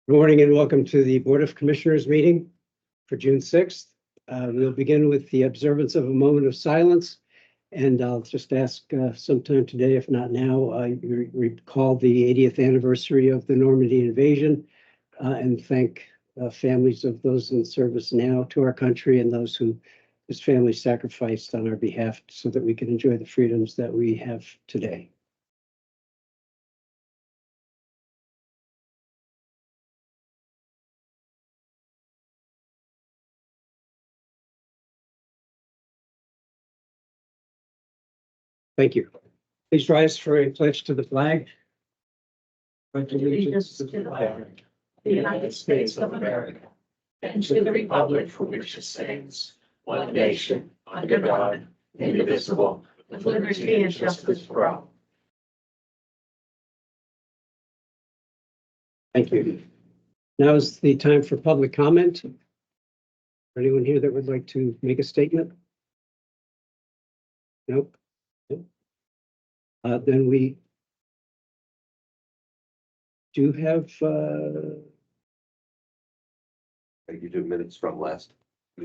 Good morning and welcome to the Board of Commissioners meeting for June 6th. We'll begin with the observance of a moment of silence. And I'll just ask sometime today, if not now, you recall the 80th anniversary of the Normandy invasion and thank families of those in service now to our country and those whose families sacrificed on our behalf so that we can enjoy the freedoms that we have today. Thank you. Please rise for a pledge to the flag. Allegiance to the flag of the United States of America and to the republic for which it stands, one nation, under God, indivisible, with liberty and justice for all. Thank you. Now is the time for public comment. Anyone here that would like to make a statement? Nope. Then we do have You do minutes from last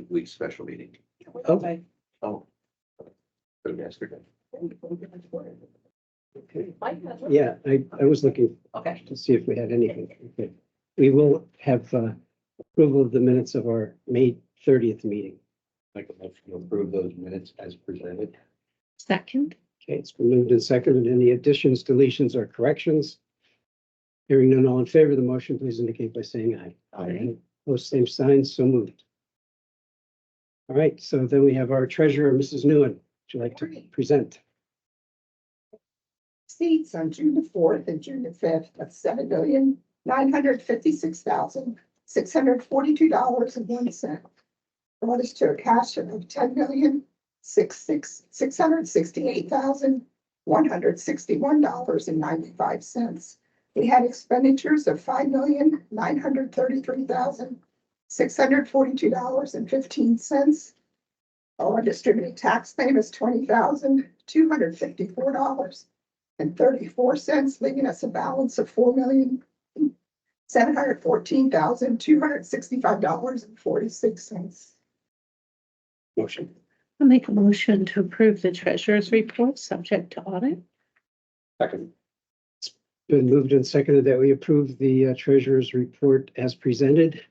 week's special meeting. okay. Oh. From yesterday. Okay. Yeah, I was looking Okay. to see if we had anything. Okay. We will have approval of the minutes of our May 30th meeting. Make a motion to approve those minutes as presented. Second. Okay, it's been moved and seconded. Any additions, deletions, or corrections? Hearing none, all in favor of the motion, please indicate by saying aye. Aye. Opposed, same sign, so moved. All right, so then we have our treasurer, Mrs. Nguyen. Would you like to present? Receipts on June the 4th and June the 5th of $7,956,642.01. Brought to a cash of $10,668,161.95. We had expenditures of $5,933,642.15. Our distributed tax claim is $20,254.34, leaving us a balance of $4,714,265.46. Motion. I'll make a motion to approve the treasurer's report subject to audit. Second. Been moved and seconded that we approve the treasurer's report as presented.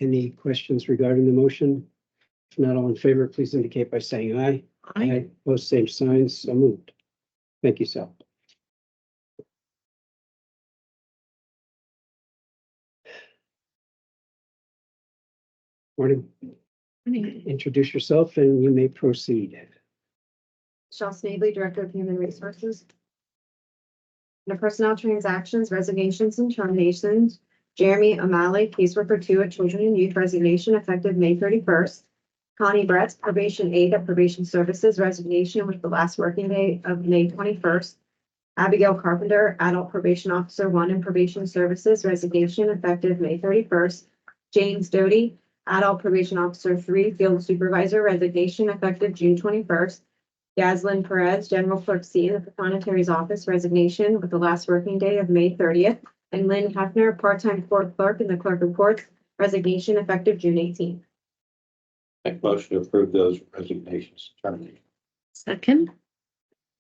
Any questions regarding the motion? If not, all in favor, please indicate by saying aye. Aye. Opposed, same signs, so moved. Thank you, Sal. Morning. Introduce yourself and you may proceed. Michelle Snavely, Director of Human Resources. Under Personnel Transactions, Resignations and Terminations, Jeremy O'Malley, Caseworker 2 at Children and Youth, resignation effective May 31st. Connie Bretz, Probation Aide at Probation Services, resignation with the last working day of May 21st. Abigail Carpenter, Adult Probation Officer 1 in Probation Services, resignation effective May 31st. James Doty, Adult Probation Officer 3, Field Supervisor, resignation effective June 21st. Yaslin Perez, General Clerk C in the Proprietary's Office, resignation with the last working day of May 30th. And Lynn Hefner, Part-Time Court Clerk in the Clerk of Courts, resignation effective June 18th. Make a motion to approve those resignations. Terminated. Second.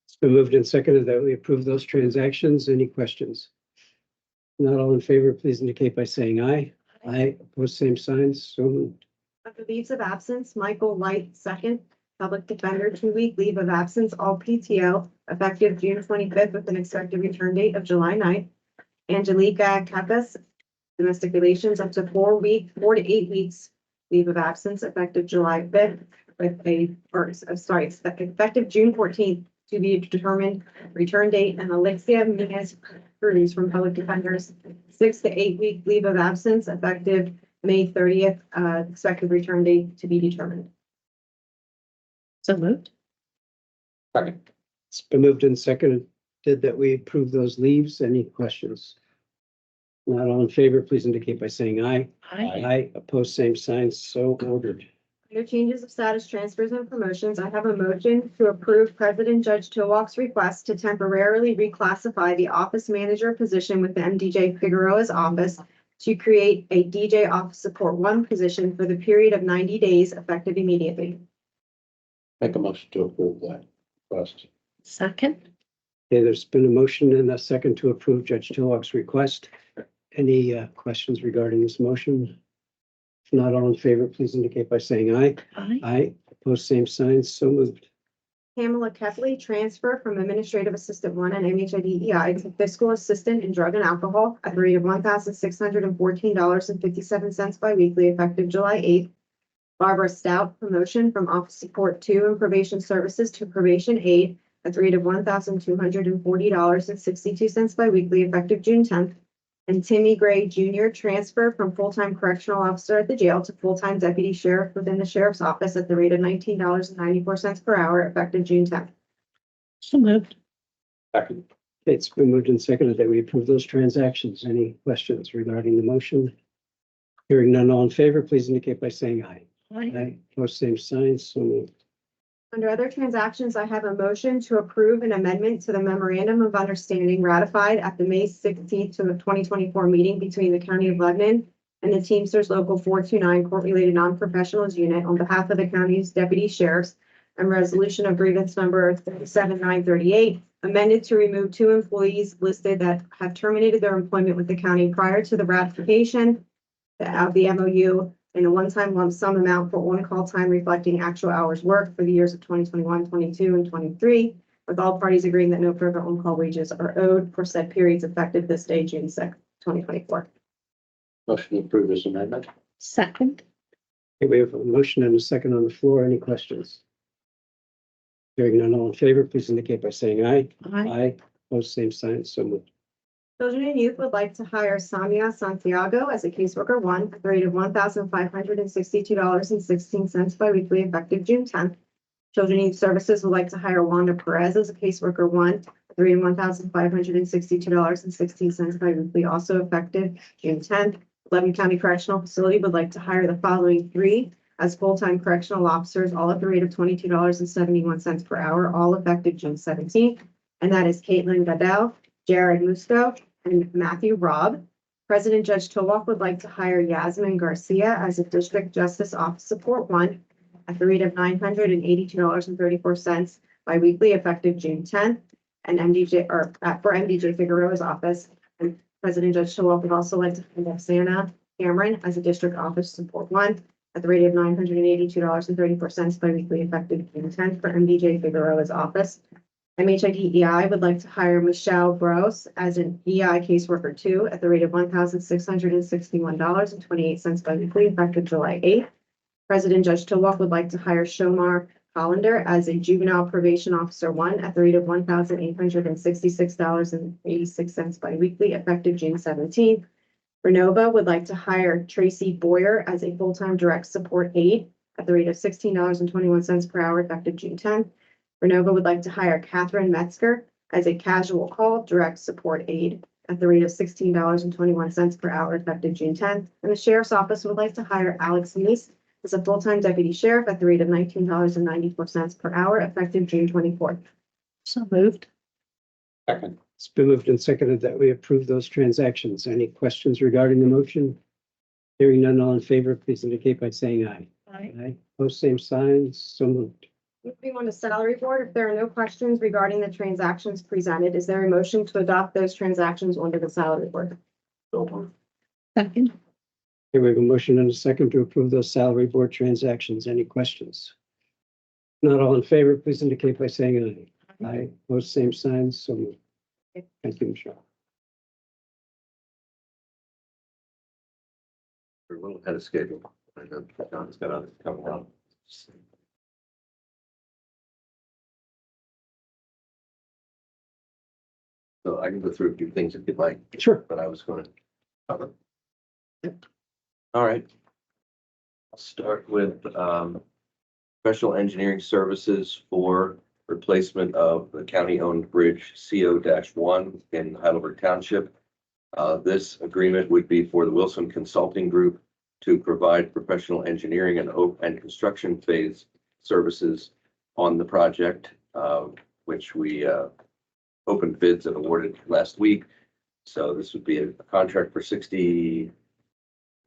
It's been moved and seconded that we approve those transactions. Any questions? Not all in favor, please indicate by saying aye. Aye. Opposed, same signs, so moved. Under leaves of absence, Michael Light, 2nd, Public Defender, 2-week leave of absence, all PTO, effective June 25th with an expected return date of July 9th. Angelica Kappas, Domestic Relations, up to 4 to 8 weeks leave of absence, effective July 5th with effective June 14th to be determined return date. And Alexia Minez Cruz from Public Defenders, 6 to 8 week leave of absence, effective May 30th, expected return date to be determined. So moved. Second. It's been moved and seconded that we approve those leaves. Any questions? Not all in favor, please indicate by saying aye. Aye. Aye. Opposed, same signs, so ordered. Under changes of status, transfers, and promotions, I have a motion to approve President Judge Towalk's request to temporarily reclassify the office manager position with the MDJ Figueroa's office to create a DJ Office Support 1 position for the period of 90 days effective immediately. Make a motion to approve that request. Second. Okay, there's been a motion and a second to approve Judge Tillwalk's request. Any questions regarding this motion? If not, all in favor, please indicate by saying aye. Aye. Aye. Opposed, same signs. So moved. Pamela Kepley, transfer from Administrative Assistant 1 at MHIDEI to Fiscal Assistant in Drug and Alcohol at the rate of $1,614.57 biweekly effective July 8th. Barbara Stout, promotion from Office Support 2 and Probation Services to Probation Aide at the rate of $1,240.62 biweekly effective June 10th. And Timmy Gray Jr., transfer from full-time correctional officer at the jail to full-time deputy sheriff within the sheriff's office at the rate of $19.94 per hour effective June 10th. So moved. Second. Okay, it's been moved and seconded that we approve those transactions. Any questions regarding the motion? Hearing none, all in favor, please indicate by saying aye. Aye. Aye. Opposed, same signs. So moved. Under other transactions, I have a motion to approve an amendment to the memorandum of understanding ratified at the May 16th to the 2024 meeting between the County of Lebanon and the Teamsters Local 429 Court-Related Non-Professionals Unit on behalf of the county's deputy sheriffs, and resolution of grievance number 37938, amended to remove 2 employees listed that have terminated their employment with the county prior to the ratification of the MOU, and a one-time lump sum amount for on-call time reflecting actual hours worked for the years of 2021, 22, and 23, with all parties agreeing that no further on-call wages are owed for said periods effective this day, June 6th, 2024. Motion to approve this amendment. Second. Okay, we have a motion and a second on the floor. Any questions? Hearing none, all in favor, please indicate by saying aye. Aye. Aye. Opposed, same signs. So moved. Children and Youth would like to hire Samia Santiago as a caseworker 1 at the rate of $1,562.16 biweekly effective June 10th. Children and Youth Services would like to hire Wanda Perez as a caseworker 1 at the rate of $1,562.16 biweekly, also effective June 10th. Lebanon County Correctional Facility would like to hire the following 3 as full-time correctional officers, all at the rate of $22.71 per hour, all effective June 17th. And that is Caitlin Goodell, Jared Musto, and Matthew Robb. President Judge Tillwalk would like to hire Yasmin Garcia as a District Justice Office Support 1 at the rate of $982.34 biweekly effective June 10th, and for MDJ Figueroa's office. And President Judge Tillwalk would also like to hire Roxana Cameron as a District Office Support 1 at the rate of $982.34 biweekly effective June 10th for MDJ Figueroa's office. MHIDEI would like to hire Michelle Gross as an EI caseworker 2 at the rate of $1,661.28 biweekly effective July 8th. President Judge Tillwalk would like to hire Shomar Hollander as a juvenile probation officer 1 at the rate of $1,866.86 biweekly effective June 17th. Renova would like to hire Tracy Boyer as a full-time direct support aide at the rate of $16.21 per hour effective June 10th. Renova would like to hire Catherine Metzger as a casual call direct support aide at the rate of $16.21 per hour effective June 10th. And the Sheriff's Office would like to hire Alex Neese as a full-time deputy sheriff at the rate of $19.94 per hour effective June 24th. So moved. Second. It's been moved and seconded that we approve those transactions. Any questions regarding the motion? Hearing none, all in favor, please indicate by saying aye. Aye. Aye. Opposed, same signs. So moved. Moving on to salary board, if there are no questions regarding the transactions presented, is there a motion to adopt those transactions onto the salary board? Second. Okay, we have a motion and a second to approve those salary board transactions. Any questions? Not all in favor, please indicate by saying aye. Aye. Opposed, same signs. So moved. Thank you, Michelle. We're a little ahead of schedule. I know John's got others coming up. So I can go through a few things if you'd like, Sure. but I was going to cover. All right. I'll start with special engineering services for replacement of the county-owned bridge CO-1 in Heidelberg Township. This agreement would be for the Wilson Consulting Group to provide professional engineering and construction phase services on the project, which we opened bids and awarded last week. So this would be a contract for 60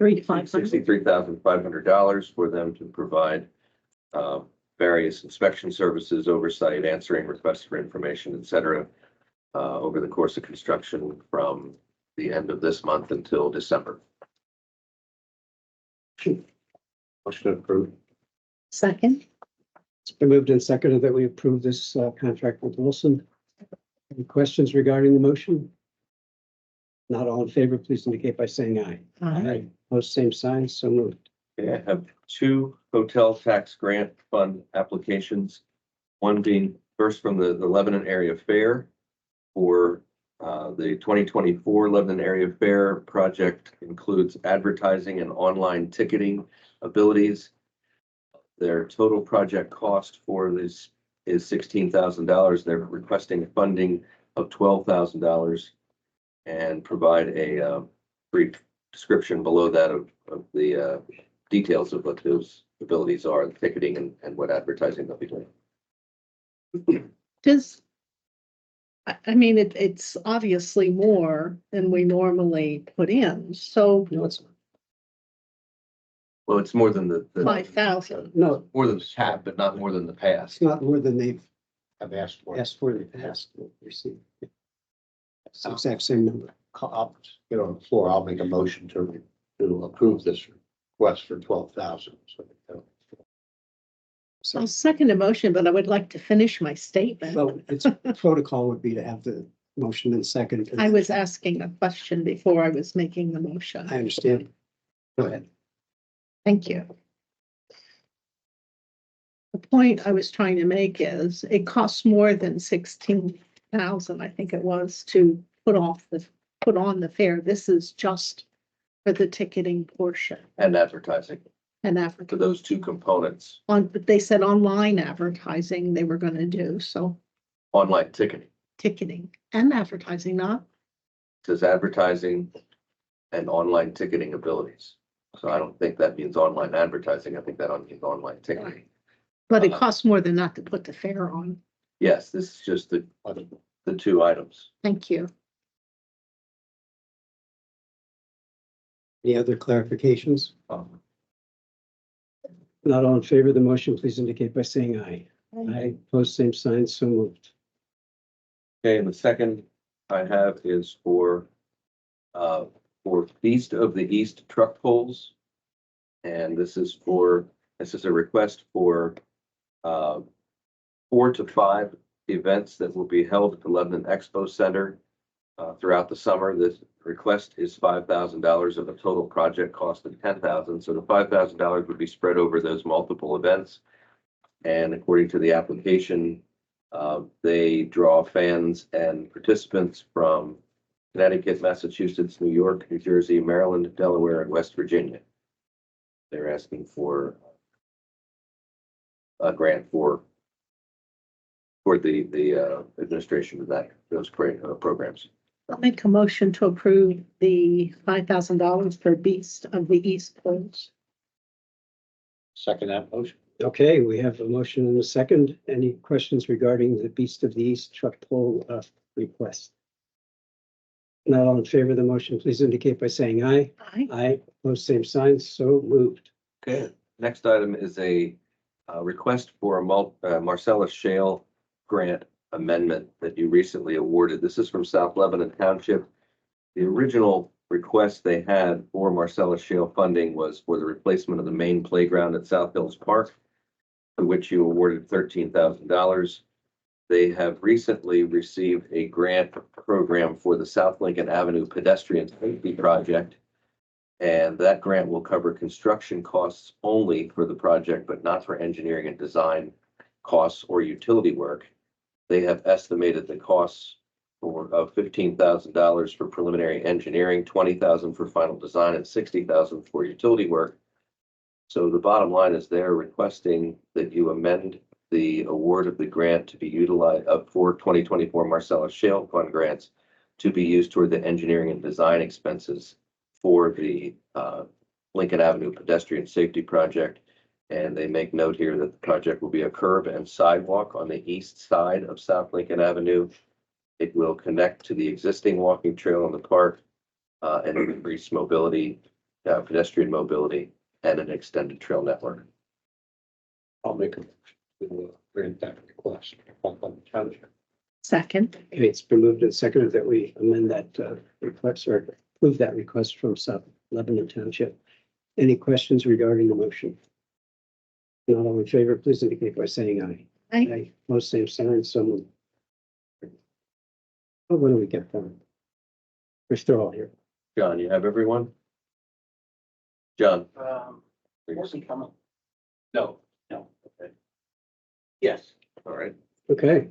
3 to 500. $63,500 for them to provide various inspection services, oversight, answering requests for information, et cetera, over the course of construction from the end of this month until December. Motion approved. Second. It's been moved and seconded that we approve this contract with Wilson. Any questions regarding the motion? Not all in favor, please indicate by saying aye. Aye. Opposed, same sign, so moved. Okay, I have two hotel tax grant fund applications. One being first from the Lebanon Area Fair for the 2024 Lebanon Area Fair project includes advertising and online ticketing abilities. Their total project cost for this is $16,000. They're requesting funding of $12,000 and provide a brief description below that of the details of what those abilities are, the ticketing and what advertising they'll be doing. Does, I mean, it's obviously more than we normally put in, so No, it's Well, it's more than the 5,000. no, more than the cap, but not more than the it's past. not more than they've I've asked for. asked for in the past. We'll receive. It's the exact same number. I'll get on the floor. I'll make a motion to approve this request for 12,000. So, I'll second a motion, but I would like to finish my statement. well, it's protocol would be to have the motion and second. I was asking a question before I was making the motion. I understand. Go ahead. Thank you. The point I was trying to make is it costs more than 16,000, I think it was, to put on the fair. This is just for the ticketing portion And advertising and for advertising. those two components, But they said online advertising they were gonna do, so online ticketing. ticketing and advertising, not, Says advertising and online ticketing abilities. So I don't think that means online advertising. I think that means online ticketing. but it costs more than that to put the fair on. Yes, this is just the two items. Thank you. Any other clarifications? Um, Not all in favor of the motion, please indicate by saying aye. Aye. Opposed, same sign, so moved. Okay, and the second I have is for Feast of the East truck pulls. And this is a request for 4 to 5 events that will be held at the Lebanon Expo Center throughout the summer. This request is $5,000 of a total project cost of $10,000. So the $5,000 would be spread over those multiple events. And according to the application, they draw fans and participants from Connecticut, Massachusetts, New York, New Jersey, Maryland, Delaware, and West Virginia. They're asking for a grant for the administration of those programs. I'll make a motion to approve the $5,000 for Beast of the East polls. Second that motion. Okay, we have a motion and a second. Any questions regarding the Beast of the East truck pull request? Not all in favor of the motion, please indicate by saying aye. Aye. Aye. Opposed, same sign, so moved. Okay, next item is a request for a Marcellus Shale grant amendment that you recently awarded. This is from South Lebanon Township. The original request they had for Marcellus Shale funding was for the replacement of the main playground at South Hills Park, for which you awarded $13,000. They have recently received a grant program for the South Lincoln Avenue pedestrian safety project. And that grant will cover construction costs only for the project, but not for engineering and design costs or utility work. They have estimated the costs of $15,000 for preliminary engineering, $20,000 for final design, and $60,000 for utility work. So the bottom line is they're requesting that you amend the award of the grant to be utilized for 2024 Marcellus Shale Fund grants to be used toward the engineering and design expenses for the Lincoln Avenue pedestrian safety project. And they make note here that the project will be a curb and sidewalk on the east side of South Lincoln Avenue. It will connect to the existing walking trail in the park and increase mobility pedestrian mobility and an extended trail network. I'll make a motion to grant that request from the township. Second. Okay, it's been moved and seconded that we amend that request or approve that request from South Lebanon Township. Any questions regarding the motion? Not all in favor, please indicate by saying aye. Aye. Most same sign, someone. Oh, what do we get from? We're still all here. John, you have everyone? John? Wasn't coming. No, okay. Yes. All right. Okay.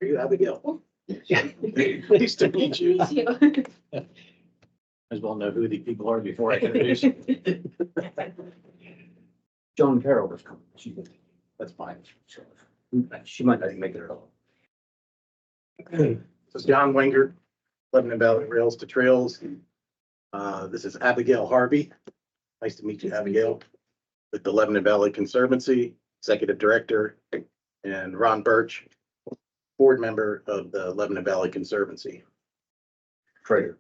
Are you Abigail? Nice to meet you. As well know who the people are before I introduce you. Joan Carroll was coming. That's fine. She might not even make it at all. Okay. This is John Wenger, Lebanon Valley Rails to Trails. This is Abigail Harvey. Nice to meet you, Abigail, with the Lebanon Valley Conservancy, Executive Director, and Ron Birch, Board Member of the Lebanon Valley Conservancy. Treasurer.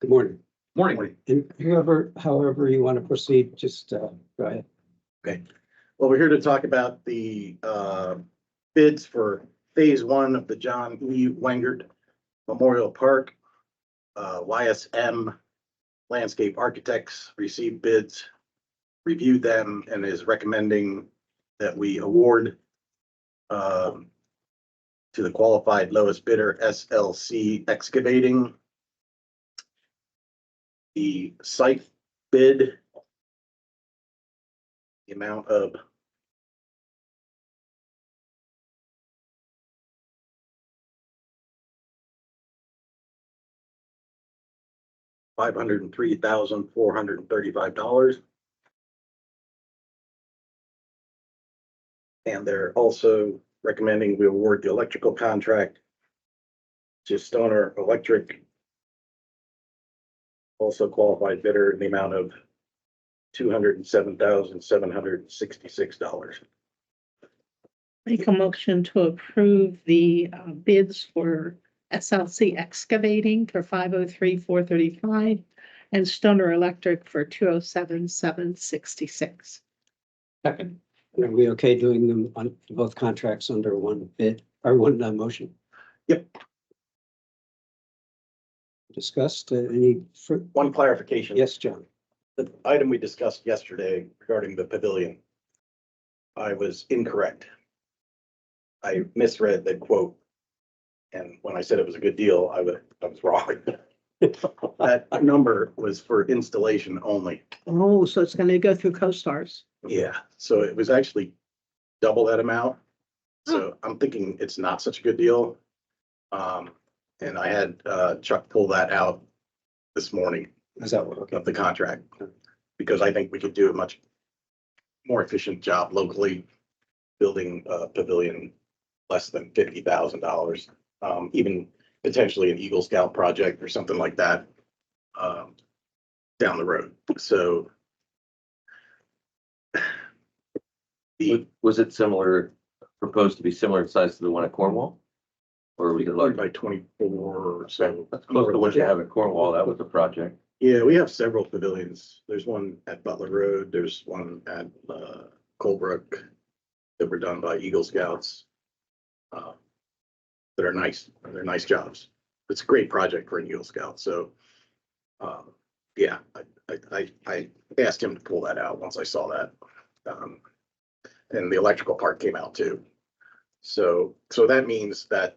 Good morning. Morning. And however you want to proceed, just go ahead. Well, we're here to talk about the bids for Phase 1 of the John E. Wengert Memorial Park. YSM Landscape Architects received bids, reviewed them, and is recommending that we award to the qualified lowest bidder, SLC Excavating. The site bid, the amount of $503,435. And they're also recommending we award the electrical contract to Stoner Electric, also qualified bidder, in the amount of $207,766. Make a motion to approve the bids for SLC excavating for $503,435 and Stoner Electric for $207,766. Second. Are we okay doing them on both contracts under one bid or one motion? Yep. Discussed any? One clarification. Yes, John. The item we discussed yesterday regarding the pavilion, I was incorrect. I misread the quote. And when I said it was a good deal, I was wrong. That number was for installation only. Oh, so it's going to go through CoStars. Yeah, so it was actually double that amount. So I'm thinking it's not such a good deal. And I had Chuck pull that out this morning Is that what? Okay. of the contract, because I think we could do a much more efficient job locally building a pavilion less than $50,000, even potentially an Eagle Scout project or something like that down the road. So Was it similar, proposed to be similar in size to the one at Cornwall? Or are we large large? by 24 or so. That's close to what you have at Cornwall. That was the project. Yeah, we have several pavilions. There's one at Butler Road. There's one at Colebrook that were done by Eagle Scouts. That are nice. They're nice jobs. It's a great project for an Eagle Scout. So, yeah, I asked him to pull that out once I saw that. And the electrical part came out too. So that means that,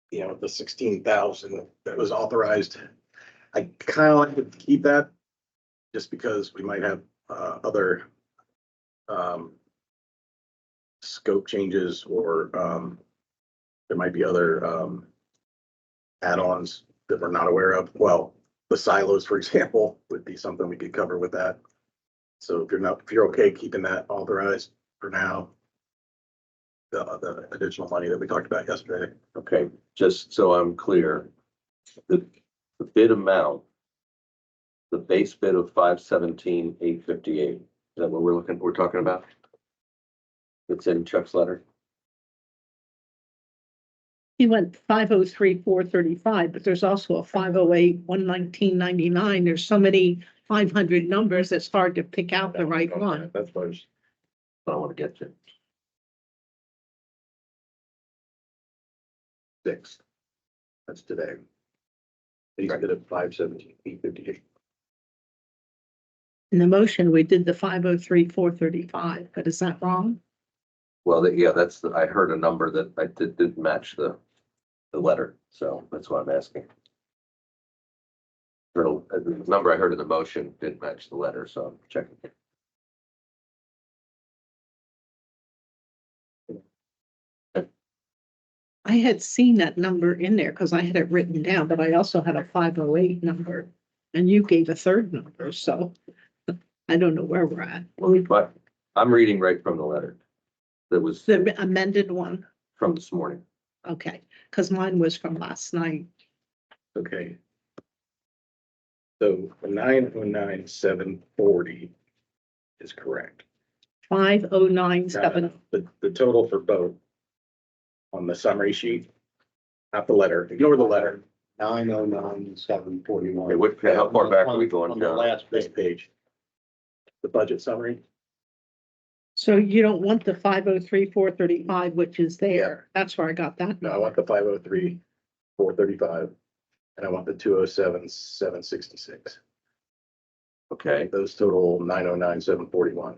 you know, the 16,000 that was authorized, I kind of like to keep that just because we might have other scope changes, or there might be other add-ons that we're not aware of. Well, the silos, for example, would be something we could cover with that. So if you're okay keeping that authorized for now, the additional money that we talked about yesterday. Okay, just so I'm clear, the bid amount, the base bid of $517,858 that what we're talking about? That's in Chuck's letter? He went 503, 435, but there's also a 508, 119.99. There's so many 500 numbers, it's hard to pick out the right one. That's what I was, I don't want to get to. 6. That's today. He's good at 517, 858. In the motion, we did the 503, 435, but is that wrong? Well, yeah, I heard a number that didn't match the letter, so that's why I'm asking. The number I heard in the motion didn't match the letter, so I'm checking. I had seen that number in there because I had it written down, but I also had a 508 number. And you gave a third number, so I don't know where we're at. But I'm reading right from the letter. That was The amended one, from this morning. okay, because mine was from last night. Okay. So 909,740 is correct. 509.7. The total for both on the summary sheet, not the letter, ignore the letter. 909,741. Okay, how far back are we going On the down? last This page. page. The budget summary. So you don't want the 503, 435, which is there. That's where I got that. No, I want the 503, 435, and I want the 207, 766. Okay, Those total 909, 741. I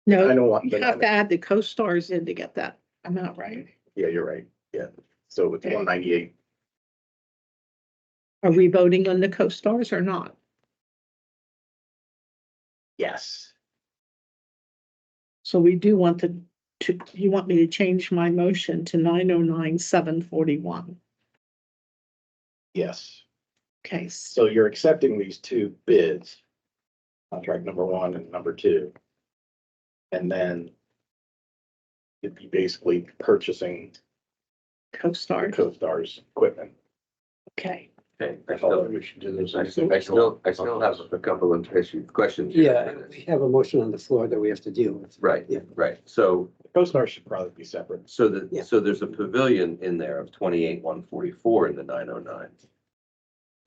No, don't want, you have to add the co-stars in to get that amount, right? yeah, you're right. Yeah. So it's 198. Are we voting on the co-stars or not? Yes. So we do want you want me to change my motion to 909,741. Yes. Okay, So you're accepting these two bids, contract number 1 and number 2. And then you'd be basically purchasing the co-stars, CoStar's equipment. okay. okay. I thought we should do this. I still have a couple of questions. Yeah, we have a motion on the floor that we have to deal with. Right, Yeah. right. So, CoStar should probably be separate. Yeah. so there's a pavilion in there of 28,144 in the 909.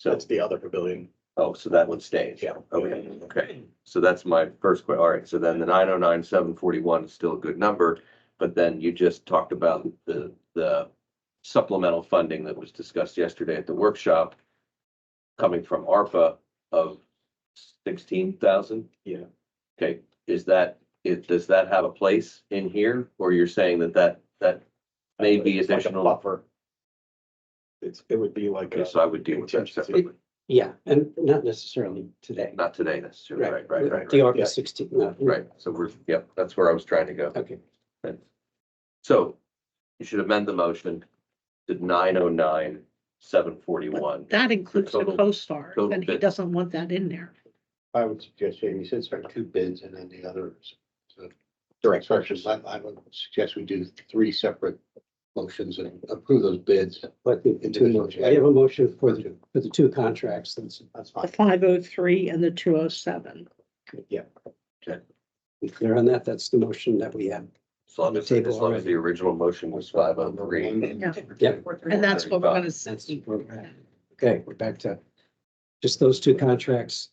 So that's the other pavilion. Oh, so that one stays? Yeah. Okay. So that's my first question. All right, so then the 909,741 is still a good number, but then you just talked about the supplemental funding that was discussed yesterday at the workshop coming from ARPA of 16,000? Yeah. Okay, does that have a place in here, or you're saying that may be It's like a additional? buffer. It would be like. Okay, so I would deal with that contingency. separately, Yeah, and not necessarily today. not today necessarily, right. The Yeah. August 16th, no. Right, so yep, that's where I was trying to go. Okay, So you should amend the motion to 909,741. That includes the Total- co-stars, total and he bid. doesn't want that in there. I would suggest, Jamie, since there are 2 bids and then the others. Direct Purchase, I would suggest we do 3 separate motions and approve those bids. but the two motions, I have a motion for the 2 contracts. That's That's The fine. 503 and the 207. we clear on that. That's the motion that we have. As long as the original motion was 503. Yep. And that's what we're gonna, That's, okay, we're back to just those 2 contracts.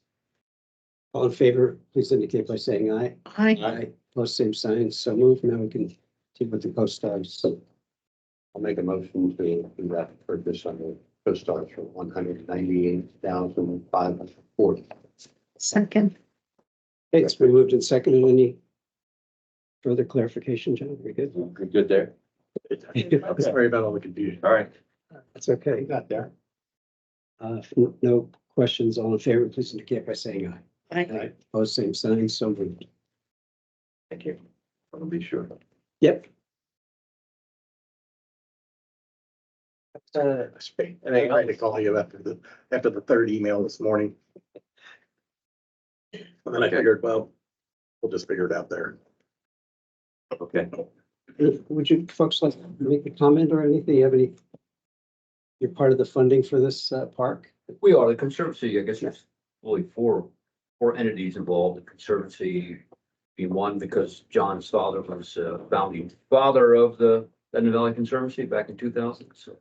All in favor, please indicate by saying aye. I, Post same sign, so moved. Now we can deal with the co-stars. I'll make a motion to do that purchase on the CoStar for 198,540. second, Okay, it's been moved and seconded. Any further clarification, John? Very good. You're good there? Sorry about all the confusion. All right. That's okay. Got there. If no questions, all in favor, please indicate by saying aye. I, Post same sign, so moved. Thank you. I'll be sure. Yep. And I tried to call you after the third email this morning. And then I Okay. figured, well, we'll just figure it out there. Okay. Would you folks like to make a comment or anything? You have any? You're part of the funding for this park? We are, the Conservancy, I guess, is fully for four entities involved, the Conservancy being one, because John's father was founding father of the Lebanon Valley Conservancy back in 2000. So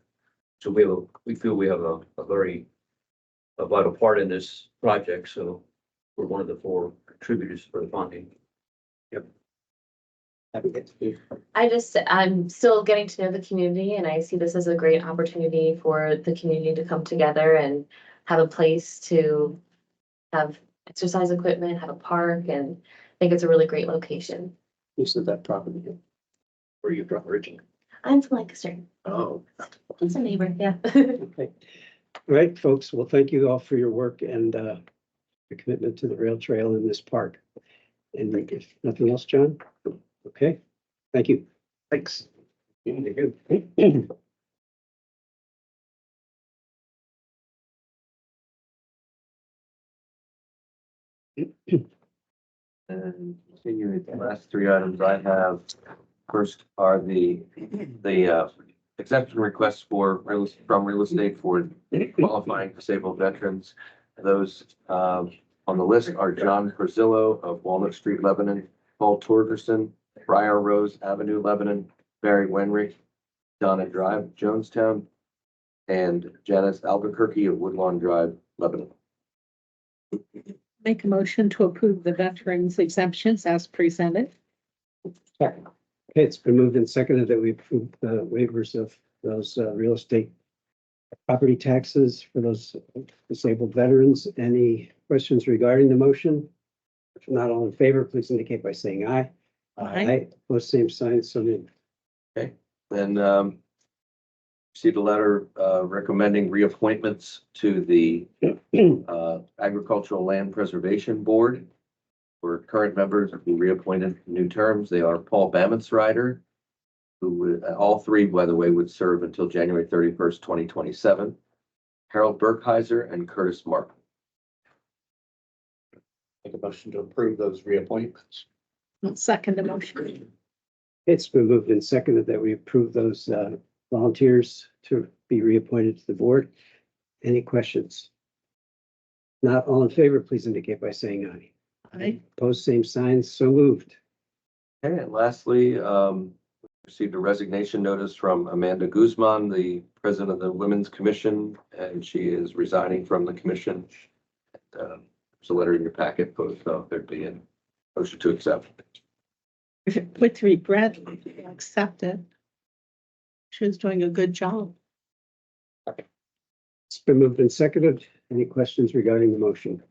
we feel we have a very a vital part in this project, so we're one of the four contributors for the funding. I'm still getting to know the community and I see this as a great opportunity for the community to come together and have a place to have exercise equipment, have a park, and I think it's a really great location. You said that property. Where are you from originally? I'm from Lancaster. Oh, It's a neighbor, yeah. Okay. All right, folks. Well, thank you all for your work and your commitment to the rail trail in this park. And if nothing else, John? Okay, thank you. thanks. And continuing, the last three items I have, first are the exemption requests for from real estate for qualifying disabled veterans. Those on the list are John Perzillo of Walnut Street, Lebanon, Paul Torgerson, Briar Rose Avenue, Lebanon, Barry Wenrick, Donna Drive, Jonestown, and Janice Albuquerque of Woodlawn Drive, Lebanon. Make a motion to approve the veterans exemptions as presented. Okay, it's been moved and seconded that we approve the waivers of those real estate property taxes for those disabled veterans. Any questions regarding the motion? If not, all in favor, please indicate by saying aye. Aye. Both same signs, so moved. Then received a letter recommending reappointments to the Agricultural Land Preservation Board. For current members will be reappointed for new terms. They are Paul Bamensrider, who would, all three, by the way, would serve until January 31st, 2027. Harold Burkheiser and Curtis Mark. Make a motion to approve those reappointments. I'll second the motion. It's been moved and seconded that we approve those volunteers to be reappointed to the board. Any questions? Not all in favor, please indicate by saying aye. Aye. Opposed, same signs, so moved. Okay, and lastly, received a resignation notice from Amanda Guzman, the president of the Women's Commission, and she is resigning from the commission. There's a letter in your packet, both there'd be a motion to accept. With regret, accept it. She was doing a good job. It's been moved and seconded. Any questions regarding the motion?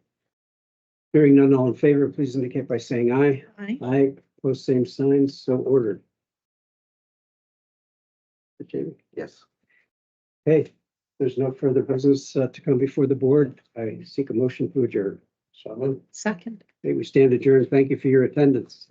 Hearing none, all in favor, please indicate by saying aye. Aye. Aye, opposed, same signs, so ordered. Jamie? Yes. Hey, there's no further business to come before the board. I seek a motion to adjourn. So moved. Second. Okay, we stand adjourned. Thank you for your attendance.